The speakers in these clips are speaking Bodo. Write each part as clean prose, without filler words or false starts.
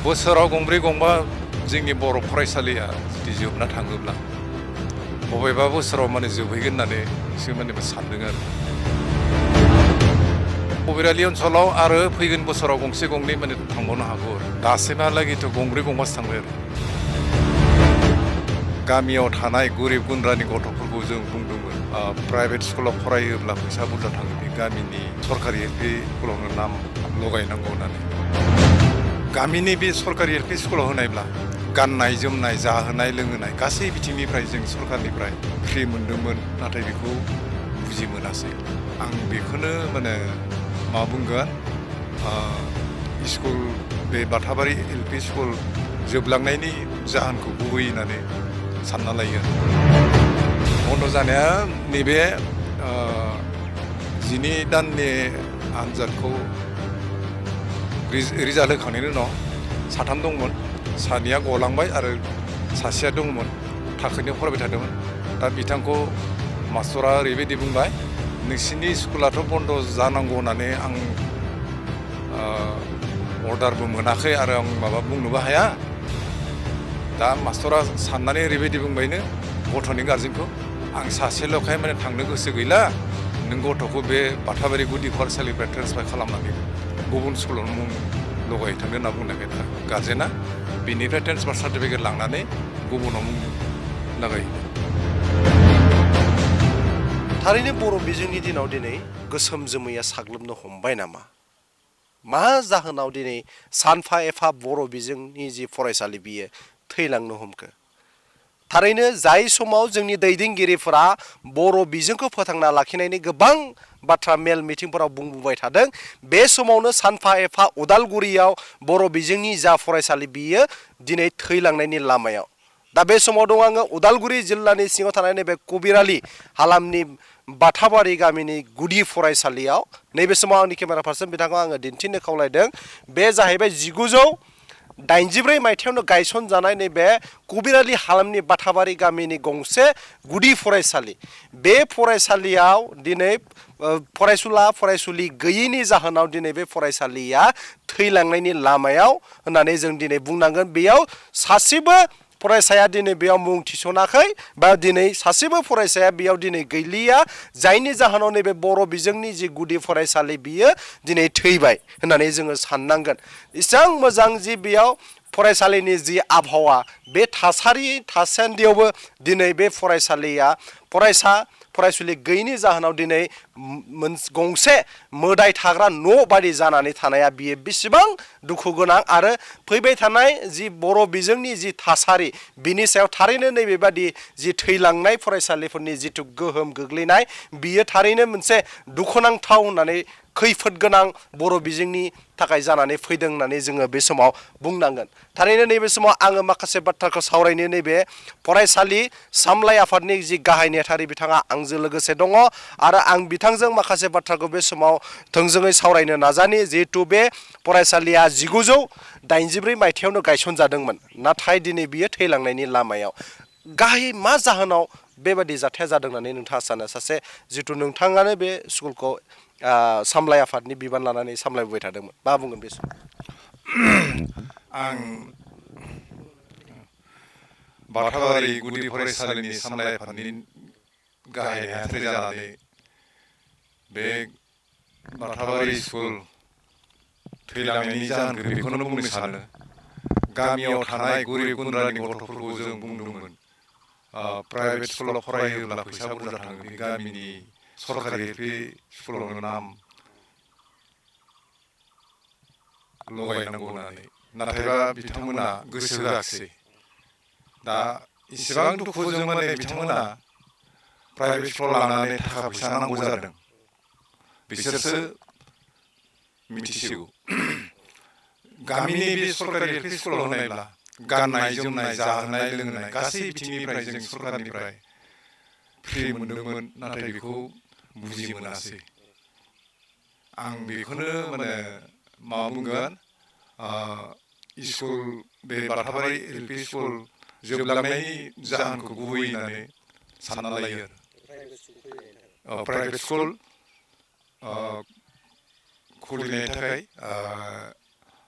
बोसोराव गंब्रै गंबा जोंनि बर' फरायसालिया जुदि जोबना थाङोब्ला बबेबा बोसोराव माने जोबहैगोन होननानै एसे माने सानदों आरो बबेरालि ओनसोलाव आरो फैगोन बोसोराव गंसे गंनै माने थांबावनो हागौ आरो दासिमहालागैथ' गंब्रै गंबासो थांबाय आरो गामियाव थानाय गोरिब गुन्द्रानि गथ'फोरखौ जों बुंदोंमोन प्राइभेट स्कुलाव फरायोब्ला फैसा बुरजा थाङो बे गामिनि सरकारि एलपि स्कुलावनो नाम लगायनांगौ होननानै गामिनि बे सरकारि एलपि स्कुलाव होनायब्ला गाननाय जोमनाय जाहोनाय लोंहोनाय गासै बिथिंनिफ्राय जों सरकारनिफ्राय फ्रि मोन्दोंमोन नाथाय बेखौ बुजि मोनासै आं बेखौनो माने मा बुंगोन स्कुल बे बाथाबारि एलपि स्कुल जोबलांनायनि जाहोनखौ गुबै होननानै सानना लायो बन्द' जानाया नैबे 12 दाननि आनजादखौ रिजाल्ट होखांनायनि उनाव साथाम दंमोन सानैया गलांबाय आरो सासेया दंमोन थाखोनियाव फरायबाय थादोंमोन दा बिथांखौ मास्टरा ओरैबायदि बुंबाय नोंसिनि स्कुलाथ' बन्द' जानांगौ होननानै आं अर्डारबो मोनाखै आरो आं माबा बुंनोबो हाया दा मास्टरा साननानै ओरैबायदि बुंबायनो गथ'नि गार्जेनखौ आं सासेल'खाय माने थांनो गोसो गैला नों गथ'खौ बे बाथाबारि गुदि फरायसालिनिफ्राय ट्रेन्सफार खालामनानै गुबुन स्कुलाव मुं लगायथांनो होनना बुंनायखाय दा गार्जेना बिनिफ्राय ट्रेन्सफार सार्टिफिकेट लांनानै गुबुनाव मुं लागायो थारैनो बर' बिजोंनि दिनाव दिनै गोसोम जोमैया साग्लोबनो हमबाय नामा मा जाहोनाव दिनै सानफा एफा बर' बिजोंनि जि फरायसालि बियो थैलांनो हमखो थारैनो जाय समाव जोंनि दैदेनगिरिफोरा बर' बिजोंखौ फोथांना लाखिनायनि गोबां बाथ्रा मेल मिटिंफोराव बुंबोबाय थादों बे समावनो सानफा एफा उदालगुरियाव बर' बिजोंनि जा फरायसालि बियो दिनै थैलांनायनि लामायाव दा बे समाव दं आङो उदालगुरि जिल्लानि सिङाव थानाय नैबे कबिरालि हालामनि बाथाबारि गामिनि गुदि फरायसालियाव नैबे समाव आंनि केमेरा पार्सन बिथांखौ आङो दिन्थिनो खावलायदों बे जाहैबाय 1984 मायथाइयावनो गायसनजानाय नैबे कबिरालि हालामनि बाथाबारि गामिनि गंसे गुदि फरायसालि बे फरायसालियाव दिनै फरायसुला-फरायसुलि गैयैनि जाहोनाव दिनै बे फरायसालिया थैलांनायनि लामायाव होननानै जों दिनै बुंनांगोन बेयाव सासेबो फरायसाया दिनै बेयाव मुं थिसनाखै बा दिनै सासेबो फरायसाया बेयाव दिनै गैलिया जायनि जाहोनाव नैबे बर' बिजोंनि जि गुदि फरायसालि बियो दिनै थैबाय होननानै जोङो साननांगोन एसेबां मोजां जि बेयाव फरायसालिनि जि आबहावा बे थासान्दियावबो दिनै बे फरायसालिया फरायसुलि गैयैनि जाहोनाव दिनै गंसे मोदाय थाग्रा न' बायदि जानानै थानाया बियो बेसेबां दुखु गोनां आरो फैबाय थानाय जि बर' बिजोंनि जि थासारि बिनि सायाव थारैनो नैबेबादि जि थैलांनाय फरायसालिफोरनि जिथु गोहोम गोग्लैनाय बियो थारैनो मोनसे दुखुनांथाव होननानै खैफोद गोनां बर' बिजोंनि थाखाय जानानै फैदों होननानै जोङो बे समाव बुंनांगोन थारैनो नैबे समाव आङो माखासे बाथ्राखौ सावरायनो नैबे फरायसालि सामलाय आफादनि जि गाहाय नेहाथारि बिथाङा आंजों लोगोसे दङ आरो आं बिथांजों माखासे बाथ्राखौ बे समाव थोंजोङै सावरायनो नाजानि जिहेतु बे फरायसालिया 1984 मायथाइयावनो गायसनजादोंमोन नाथाय दिनै बियो थैलांनायनि लामायाव गाहायै मा जाहोनाव बेबादि जाथाया जादों होननानै नोंथाङा सानो सासे जिथु नोंथाङानो बे स्कुलखौ सामलाय आफादनि बिबान लानानै सामलायबोबाय थादोंमोन मा बुंगोन बे समाव आं बाथाबारि गुदि फरायसालिनि सामलाय आफादनि गाहाय नेहाथारि जानानै बे बाथाबारि स्कुल थैलांनायनि जाहोनखौ बेखौनो बुंनो सानो गामियाव थानाय गोरिब गुन्द्रानि गथ'फोरखौ जों बुंदोंमोन प्राइभेट स्कुलाव फरायोब्ला फैसा बुरजा थाङो बे गामिनि सरकारि एलपि स्कुलावनो नाम लगायनांगौ होननानै नाथायबा बिथांमोना गोसो होआखिसै दा इसेबां दुखुजों माने बिथांमोना प्राइभेट स्कुलाव लांनानै थाखा फैसा नांगौ जादों बिसोरसो मिथिसिगौ गामिनि बे सरकारि एलपि स्कुलाव होनायब्ला गाननाय जोमनाय जाहोनाय लोंहोनाय गासै बिथिंनिफ्राय जों सरकारनिफ्राय फ्रि मोन्दोंमोन नाथाय बेखौ बुजि मोनासै आं बेखौनो माने मा बुंगोन स्कुल बे बाथाबारि एलपि स्कुल जोबलांनायनि जाहोनखौ गुबै होननानै सानना लायो आरो प्राइभेट स्कुल खुलिनायनि थाखाय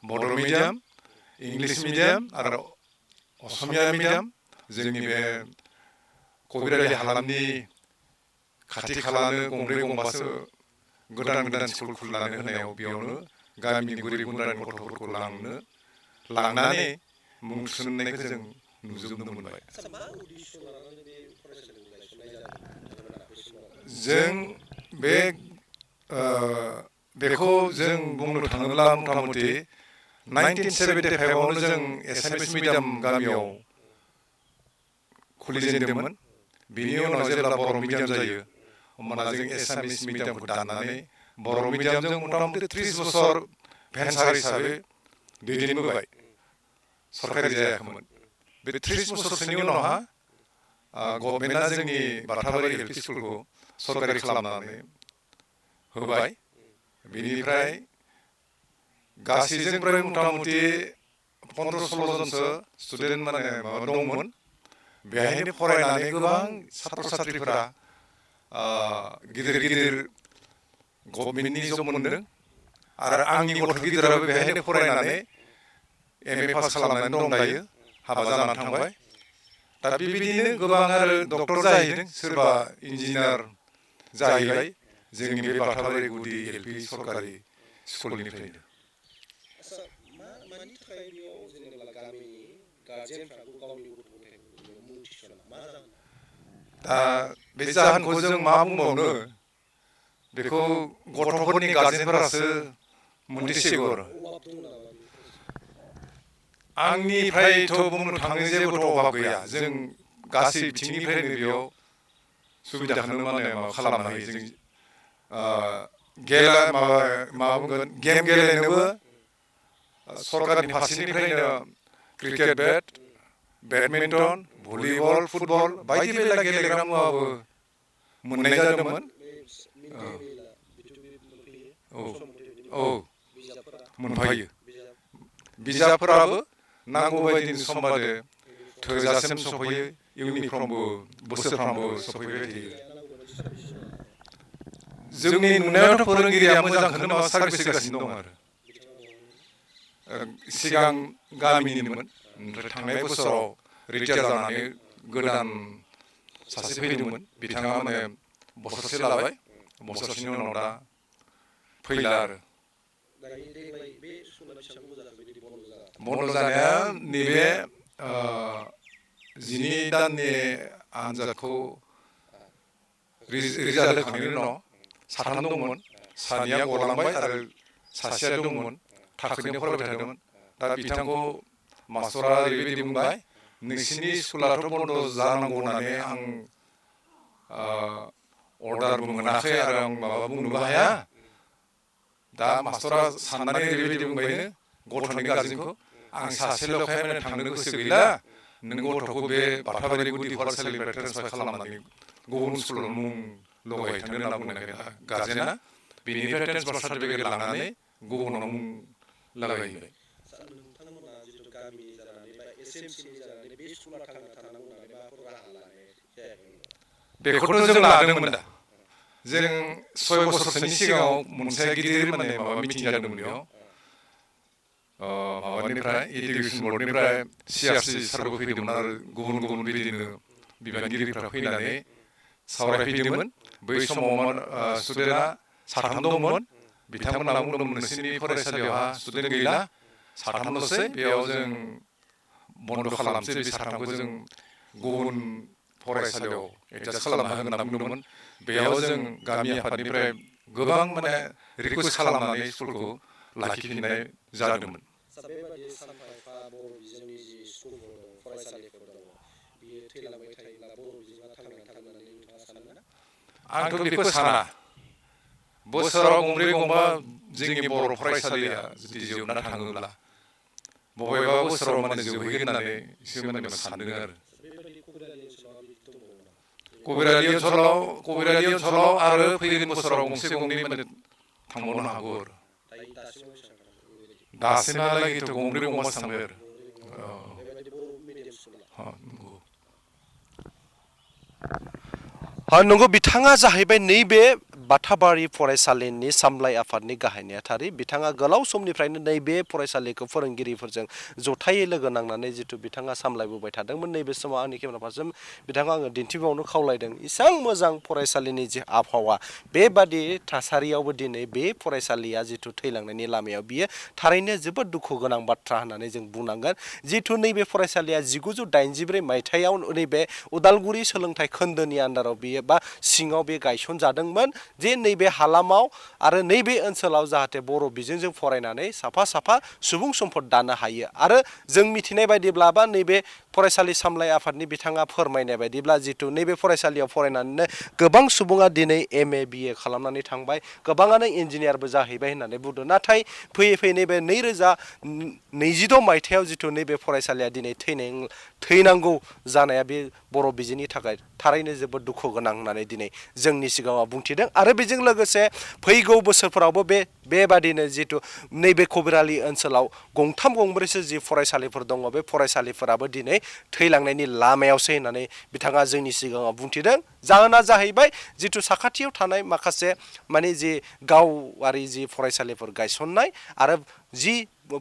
बड' मिडियाम इंलिस मिडियाम आरो असमिया मिडियाम जोंनि बे कबिरारि हालामनि खाथि खालानो गंब्रै गंबासो गोदान गोदान स्कुल खुलिनानै होनायाव बेयावनो गामिनि गोरिब गुन्द्रानि गथ'फोरखौ लांनानै मुं थिसननायखौ जों नुजोबनो मोनबाय। जों बे बेखौ जों बुंनो थाङोब्ला मथा मथि 1975आवनो जों एसामिस मिडियाम गामियाव खुलिजेनदोंमोन। बिनि उनाव जेब्ला बर' मिडियाम जायो होमबाना जों एसामिस मिडियामखौ दाननानै बर' मिडियामजों मथा मथि 30 बोसोर भेन्सार हिसाबै दैदेनबोबाय। सरकारि जायाखैमोन। बे 30 बोसोरसोनि उनावहा गभर्नमेन्टआ जोंनि बाथाबारि एलपि स्कुलखौ सरकारि खालामनानै होबाय। बिनिफ्राय गासैजों प्राय मथा मथि 15-16 जनसो स्टुडेन्ट माने माबा दंमोन। बेहायनो फरायनानै गोबां सात्र सात्रिफोरा गिदिर गिदिर गभर्नमेन्टनि जब मोनदों आरो आंनि गथ' गिदिराबो बेहायनो फरायनानै MA पास खालामनानै दं दायो, हाबा जानानै थांबाय। दा बेबायदिनो गोबां आरो डक्टर जाहैदों, सोरबा इन्जिनियार जाहैबाय जोंनि बे बाथाबारि गुदि एलपि सरकारि स्कुलनिफ्रायनो। मानि थाखाय बेयाव जेनेबा गामिनि गार्जेनफ्रा गावनि गथ' गथायखौ मुं थिसना मा जाहोन? दा बे जाहोनखौ जों मा बुंबावनो, बेखौ गथ'फोरनि गार्जेनफोरासो मोनथिसिगौ आरो। आंनिफ्रायथ' बुंनो थाङो जेबोथ' अभाब गैया। जों गासै बिथिंनिफ्रायनो बेयाव सुबिदाखौनो माने माबा खालामनो हायो। जों मा बुंगोन, गेम गेलेनोबो सरकारनि फारसेनिफ्रायनो क्रिकेट बेट, बेडमिन्टन, भलिबल, फुटबल बायदि बेला गेलेग्रा मुवाबो मोननाय जादोंमोन। औ मोनफायो। बिजाबफोराबो नांगौ बायदिनो सम बादि थोजासिम सफैयो। इउनिफर्मबो बोसोरफ्रामबो सफैबाय थायो। जोंनि नुनायावथ' फोरोंगिरिया मोजांखौनो माबा सार्भिस होगासिनो दं आरो। सिगां गामिनिमोन, ओमफ्राय थांनाय बोसोराव रिटायार जानानै गोदान सासे फैदोंमोन। बिथाङा माने बोसोरसे लाबाय, बोसोरसेनि उनाव दा फैला आरो। बन्द' जानाया नैबे 12 दाननि आनजादखौ रिजाल्ट होखांनायनि उनाव 3 दंमोन, 2निया गलांबाय आरो सासेया दंमोन, थाखोनियाव फरायबाय थादोंमोन। दा बिथांखौ मास्टरा ओरैबायदि बुंबाय, नोंसिनि स्कुलाथ' बन्द' जानांगौ होननानै आं अर्डारबो मोनाखै आरो आं माबा बुंनोबो हाया। दा मास्टरा साननानै ओरैबायदि बुंबायनो गथ'नि गार्जेनखौ, आं सासेल'खाय माने थांनो गोसो गैला, नों गथ'खौ बे बाथाबारि गुदि फरायसालिनिफ्राय ट्रेन्सफार खालामनानै गुबुन स्कुलाव मुं लगायथांनो होनना बुंनायखाय गार्जेना बेनिफ्राय ट्रेन्सफार सार्टिफिकेट लानानै गुबुनाव मुं लागायहैबाय। नोंथांमोना जिथु गामिनि जानानै बा SMCनि जानानै बे स्कुला थांना थानांगौ होननानै माबाफोर राहा लानाय जायाखै? बेखौथ' जों लादोंमोन दा। जों 6 बोसोरसोनि सिगाङाव मोनसे गिदिर माने माबा मिटिं जादोंमोन बेयाव। माबानिफ्राय इडुकेसन बर्डनिफ्राय CRC सारबो फैदोंमोन आरो गुबुन गुबुन बिदिनो बिबानगिरिफ्रा फैनानै सावरायफैदोंमोन। बै समाव स्टुडेन्टआ 3 दंमोन। बिथांमोनहा बुंदोंमोन, नोंसिनि फरायसालियावहा स्टुडेन्ट गैला, 3ल'सै, बेयाव जों बन्द' खालामसै, बे 3खौ जों गुबुन फरायसालियाव एडजास्ट खालामना होगोन होनना बुंदोंमोन। बेयाव जों गामि आफादनिफ्राय गोबां माने रिकुवेस्ट खालामनानै स्कुलखौ लाखिफिननाय जादोंमोन। बेबायदि सानफा एफा बर' बिजोंनि जि स्कुलफोर दं, फरायसालिफोर दङ, बियो थैलांबाय थायोब्ला बर' बिजोङा थांनानै थागोन होननानै नोंथाङा सानो ना? आंथ' बेखौ साना। बोसोराव गंब्रै गंबा जोंनि बर' फरायसालिया जुदि जोबना थाङोब्ला बबेबा बोसोराव माने जोबहैगोन होननानैसो माने सानदों आरो। कबिरारि ओनसोलाव आरो फैगोन बोसोराव गंसे गंनै माने थांबावनो हागौ आरो। दासिमहालागैथ' गंब्रै गंबासो थांबाय आरो। नंगौ, बिथाङा जाहैबाय नैबे बाथाबारि फरायसालिनि सामलाय आफादनि गाहाय नेहाथारि बिथाङा गोलाव समनिफ्रायनो नैबे फरायसालिखौ फोरोंगिरिफोरजों जथायै लोगो नांनानै जिथु बिथाङा सामलायबोबाय थादोंमोन नैबे समाव आंनि केमेरा पार्सन बिथाङा आङो दिन्थिबावनो खावलायदों इसां मोजां फरायसालिनि जि आबहावा बेबादि थासारियावबो दिनै बे फरायसालिया जिथु थैलांनायनि लामायाव बियो थारैनो जोबोद दुखु गोनां बाथ्रा होननानै जों बुंनांगोन जिथु नैबे फरायसालिया 1983 मायथाइयाव नैबे उदालगुरि सोलोंथाइ खोन्दोनि आन्दाराव बियो बा सिङाव बे गायसनजादोंमोन जे नैबे हालामाव आरो नैबे ओनसोलाव जाहाथे बर' बिजोंजों फरायनानै साफा साफा सुबुं सम्पद दानो हायो आरो जों मिथिनाय बायदिब्ला बा नैबे फरायसालि सामलाय आफादनि बिथाङा फोरमायनाय बायदिब्ला जिथु नैबे फरायसालियाव फरायनानैनो गोबां सुबुङा दिनै MA BA खालामनानै थांबाय गोबाङानो इन्जिनियारबो जाहैबाय होननानै बुंदों नाथाय फैयै फैयै नैबे 2026 मायथाइयाव जिथु नैबे फरायसालिया दिनै थैनांगौ जानाया बे बर' बिजोंनि थाखाय थारैनो जोबोद दुखु गोनां होननानै दिनै जोंनि सिगाङाव बुंथिदों आरो बेजों लोगोसे फैगौ बोसोरफोरावबो बेबादिनो जिथु नैबे कबिरालि ओनसोलाव गंथाम गंब्रैसो जि फरायसालिफोर दङ बे फरायसालिफोराबो दिनै थैलांनायनि लामायावसो होननानै बिथाङा जोंनि सिगाङाव बुंथिदों जाहोना जाहैबाय जिथु साखाथियाव थानाय माखासे माने जि गावारि जि फरायसालिफोर गायसननाय आरो जि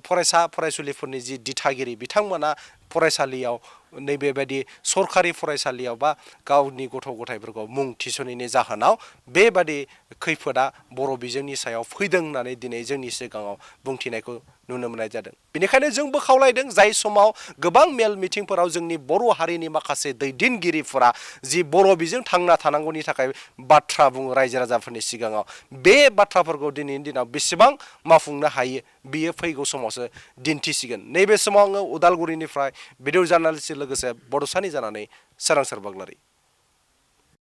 फरायसुलिफोरनि जि दिथागिरि बिथांमोना फरायसालियाव नैबेबायदि सरखारि फरायसालियाव बा गावनि गथ' गथायफोरखौ मुं थिसनैनि जाहोनाव बेबादि खैफोदा बर' बिजोंनि सायाव फैदों होननानै दिनै जोंनि सिगाङाव बुंथिनायखौ नुनो मोननाय जादों बेनिखायनो जोंबो खावलायदों जाय समाव गोबां मेल मिटिंफोराव जोंनि बर' हारिनि माखासे दैदेनगिरिफोरा जि बर' बिजों थांना थानांगौनि थाखाय बाथ्रा बुङो रायजो राजाफोरनि सिगाङाव बे बाथ्राफोरखौ दिनैनि दिनाव बेसेबां मावफुंनो हायो बियो फैगौ समावसो दिन्थिसिगोन नैबे समाव आङो उदालगुरिनिफ्राय भिडिअ जार्नालिस्ट लोगोसे बड'सानि जानानै सोरांसार बाग्लारि